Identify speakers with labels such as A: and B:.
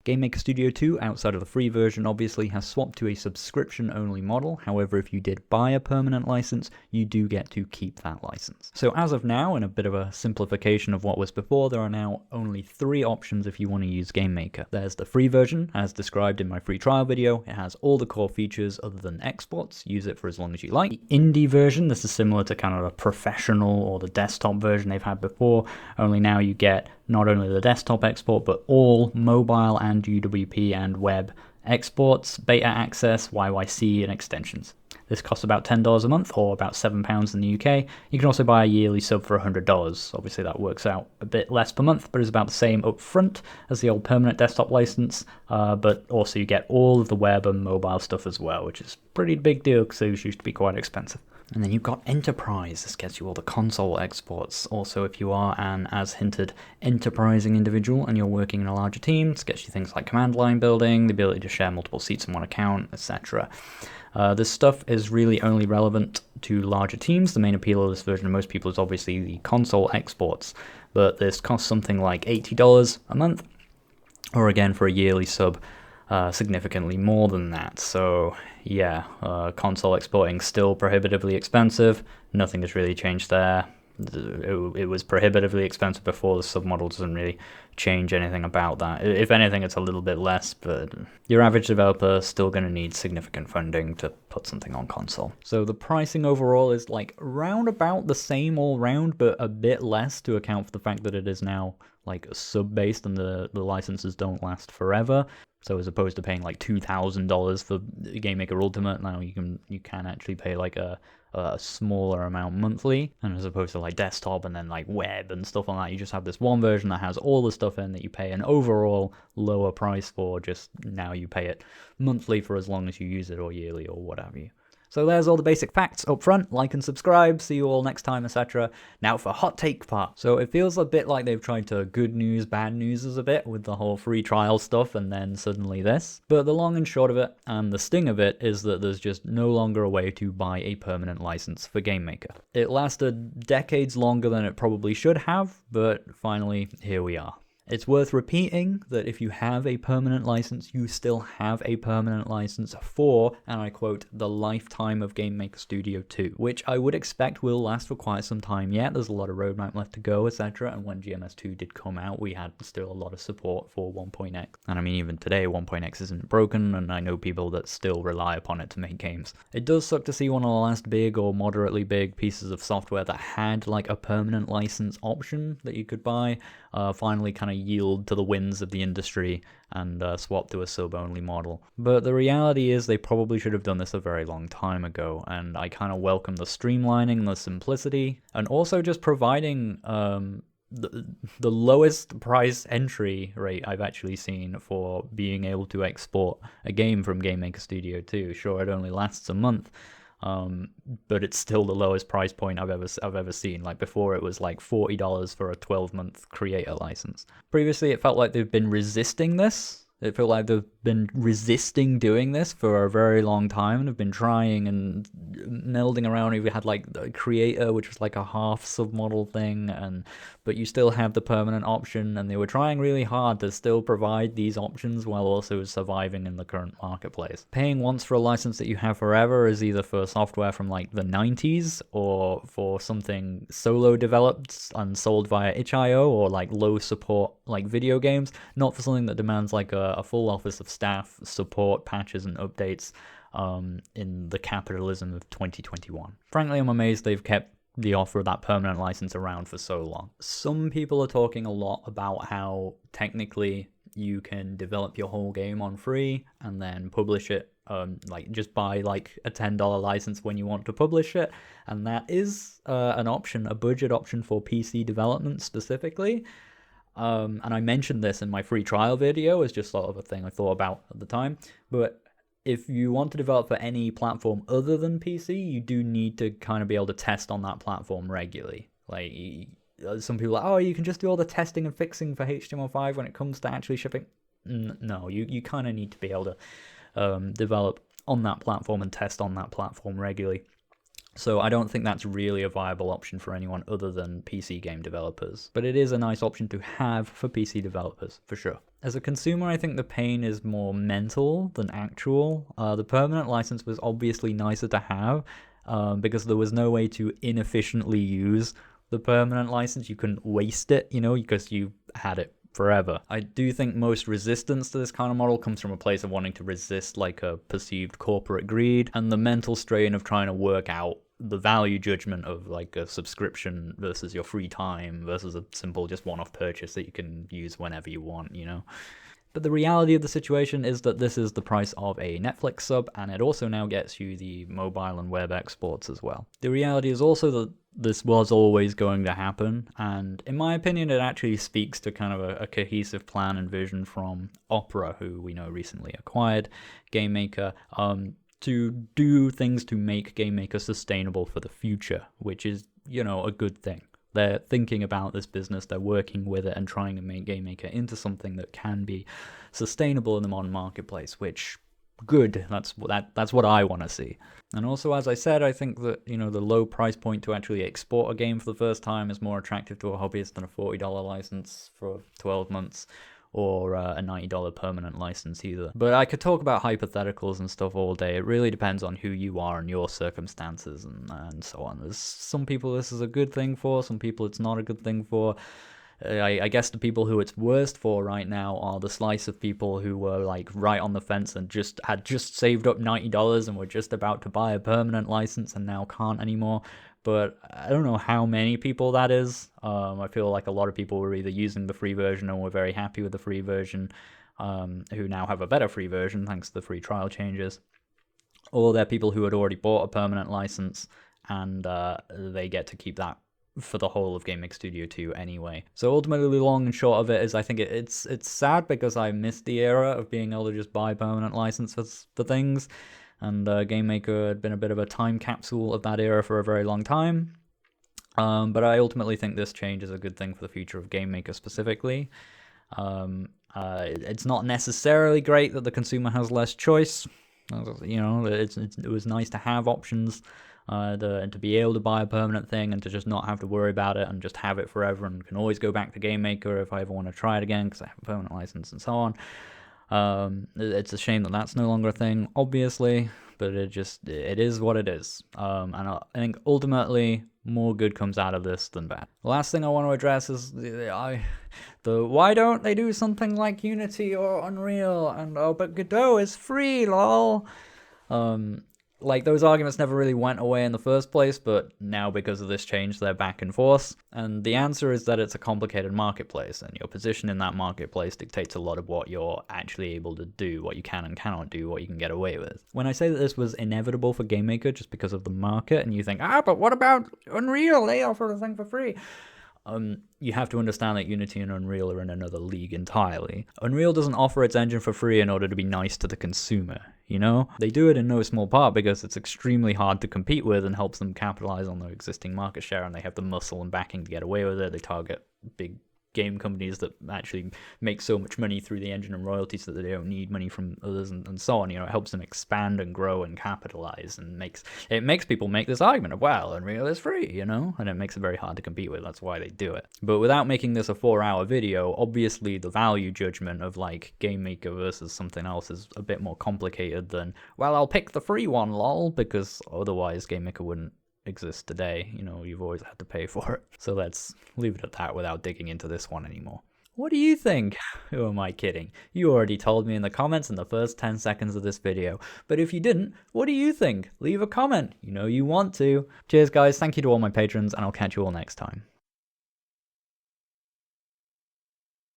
A: GameMaker Studio 2, outside of the free version, obviously has swapped to a subscription-only model. However, if you did buy a permanent license, you do get to keep that license. So as of now, in a bit of a simplification of what was before, there are now only 3 options if you want to use GameMaker. There's the free version, as described in my free trial video. It has all the core features other than exports. Use it for as long as you like. The indie version, this is similar to kind of a professional or the desktop version they've had before, only now you get not only the desktop export, but all mobile and UWP and web exports, beta access, YYC, and extensions. This costs about $10 a month, or about £7 in the UK. You can also buy a yearly sub for $100. Obviously that works out a bit less per month, but it's about the same up front as the old permanent desktop license, but also you get all of the web and mobile stuff as well, which is a pretty big deal because those used to be quite expensive. And then you've got Enterprise. This gets you all the console exports. Also, if you are an, as hinted, enterprising individual and you're working in a larger team, this gets you things like command line building, the ability to share multiple seats in one account, etc. This stuff is really only relevant to larger teams. The main appeal of this version to most people is obviously the console exports, but this costs something like $80 a month, or again for a yearly sub, significantly more than that. So yeah, console exporting still prohibitively expensive. Nothing has really changed there. It was prohibitively expensive before. The submodel doesn't really change anything about that. If anything, it's a little bit less, but your average developer is still going to need significant funding to put something on console. So the pricing overall is like round about the same all round, but a bit less to account for the fact that it is now like sub-based and the licenses don't last forever. So as opposed to paying like $2,000 for GameMaker Ultimate, now you can actually pay like a smaller amount monthly, and as opposed to like desktop and then like web and stuff like that, you just have this one version that has all the stuff in that you pay an overall lower price for. Just now you pay it monthly for as long as you use it, or yearly, or what have you. So there's all the basic facts up front. Like and subscribe. See you all next time, etc. Now for hot take part. So it feels a bit like they've tried to good news, bad news a bit with the whole free trial stuff and then suddenly this. But the long and short of it, and the sting of it, is that there's just no longer a way to buy a permanent license for GameMaker. It lasted decades longer than it probably should have, but finally, here we are. It's worth repeating that if you have a permanent license, you still have a permanent license for, and I quote, the lifetime of GameMaker Studio 2, which I would expect will last for quite some time yet. There's a lot of roadmap left to go, etc. And when GMS2 did come out, we had still a lot of support for 1.x. And I mean, even today, 1.x isn't broken, and I know people that still rely upon it to make games. It does suck to see one of the last big or moderately big pieces of software that had like a permanent license option that you could buy finally kind of yield to the winds of the industry and swap to a sub-only model. But the reality is they probably should have done this a very long time ago, and I kind of welcome the streamlining, the simplicity, and also just providing the lowest price entry rate I've actually seen for being able to export a game from GameMaker Studio 2. Sure, it only lasts a month, but it's still the lowest price point I've ever seen. Like before, it was like $40 for a 12-month creator license. Previously, it felt like they've been resisting this. It felt like they've been resisting doing this for a very long time, and have been trying and melding around. We had like the creator, which was like a half submodel thing, but you still have the permanent option, and they were trying really hard to still provide these options while also surviving in the current marketplace. Paying once for a license that you have forever is either for software from like the 90s, or for something solo developed and sold via itch.io, or like low support like video games, not for something that demands like a full office of staff, support, patches, and updates in the capitalism of 2021. Frankly, I'm amazed they've kept the offer of that permanent license around for so long. Some people are talking a lot about how technically you can develop your whole game on free and then publish it, like just buy like a $10 license when you want to publish it, and that is an option, a budget option for PC development specifically. And I mentioned this in my free trial video as just sort of a thing I thought about at the time. But if you want to develop for any platform other than PC, you do need to kind of be able to test on that platform regularly. Like some people are like, oh, you can just do all the testing and fixing for HTML5 when it comes to actually shipping. No, you kind of need to be able to develop on that platform and test on that platform regularly. So I don't think that's really a viable option for anyone other than PC game developers. But it is a nice option to have for PC developers, for sure. As a consumer, I think the pain is more mental than actual. The permanent license was obviously nicer to have because there was no way to inefficiently use the permanent license. You couldn't waste it, because you had it forever. I do think most resistance to this kind of model comes from a place of wanting to resist like a perceived corporate greed and the mental strain of trying to work out the value judgment of like a subscription versus your free time versus a simple just one-off purchase that you can use whenever you want, But the reality of the situation is that this is the price of a Netflix sub, and it also now gets you the mobile and web exports as well. The reality is also that this was always going to happen, and in my opinion, it actually speaks to kind of a cohesive plan and vision from Opera, who we know recently acquired GameMaker, to do things to make GameMaker sustainable for the future, which is, a good thing. They're thinking about this business, they're working with it and trying to make GameMaker into something that can be sustainable in the modern marketplace, which, good, that's what I want to see. And also, as I said, I think that, the low price point to actually export a game for the first time is more attractive to a hobbyist than a $40 license for 12 months. Or a $90 permanent license either. But I could talk about hypotheticals and stuff all day. It really depends on who you are and your circumstances and so on. There's some people this is a good thing for, some people it's not a good thing for. I guess the people who it's worst for right now are the slice of people who were like right on the fence and had just saved up $90 and were just about to buy a permanent license and now can't anymore. But I don't know how many people that is. I feel like a lot of people were either using the free version and were very happy with the free version, who now have a better free version thanks to the free trial changes. Or they're people who had already bought a permanent license and they get to keep that for the whole of GameMaker Studio 2 anyway. So ultimately, the long and short of it is I think it's sad because I missed the era of being able to just buy permanent licenses for things. And GameMaker had been a bit of a time capsule of that era for a very long time. But I ultimately think this change is a good thing for the future of GameMaker specifically. It's not necessarily great that the consumer has less choice. It was nice to have options, to be able to buy a permanent thing and to just not have to worry about it and just have it forever and can always go back to GameMaker if I ever want to try it again because I have a permanent license and so on. It's a shame that that's no longer a thing, obviously, but it is what it is. And I think ultimately more good comes out of this than bad. The last thing I want to address is the why don't they do something like Unity or Unreal? And but Godot is free, lol. Like, those arguments never really went away in the first place, but now because of this change, they're back in force. And the answer is that it's a complicated marketplace, and your position in that marketplace dictates a lot of what you're actually able to do, what you can and cannot do, what you can get away with. When I say that this was inevitable for GameMaker just because of the market, and you think, but what about Unreal? They offer the thing for free. You have to understand that Unity and Unreal are in another league entirely. Unreal doesn't offer its engine for free in order to be nice to the consumer, They do it in no small part because it's extremely hard to compete with and helps them capitalize on their existing market share, and they have the muscle and backing to get away with it. They target big game companies that actually make so much money through the engine and royalties that they don't need money from others and so on. It helps them expand and grow and capitalize, and makes people make this argument of, well, Unreal is free, and it makes it very hard to compete with. That's why they do it. But without making this a 4-hour video, obviously the value judgment of like GameMaker versus something else is a bit more complicated than, well, I'll pick the free one, lol, because otherwise GameMaker wouldn't exist today. You've always had to pay for it. So let's leave it at that without digging into this one anymore. What do you think? Who am I kidding? You already told me in the comments in the first 10 seconds of this video. But if you didn't, what do you think? Leave a comment. You want to. Cheers, guys. Thank you to all my patrons, and I'll catch you all next time.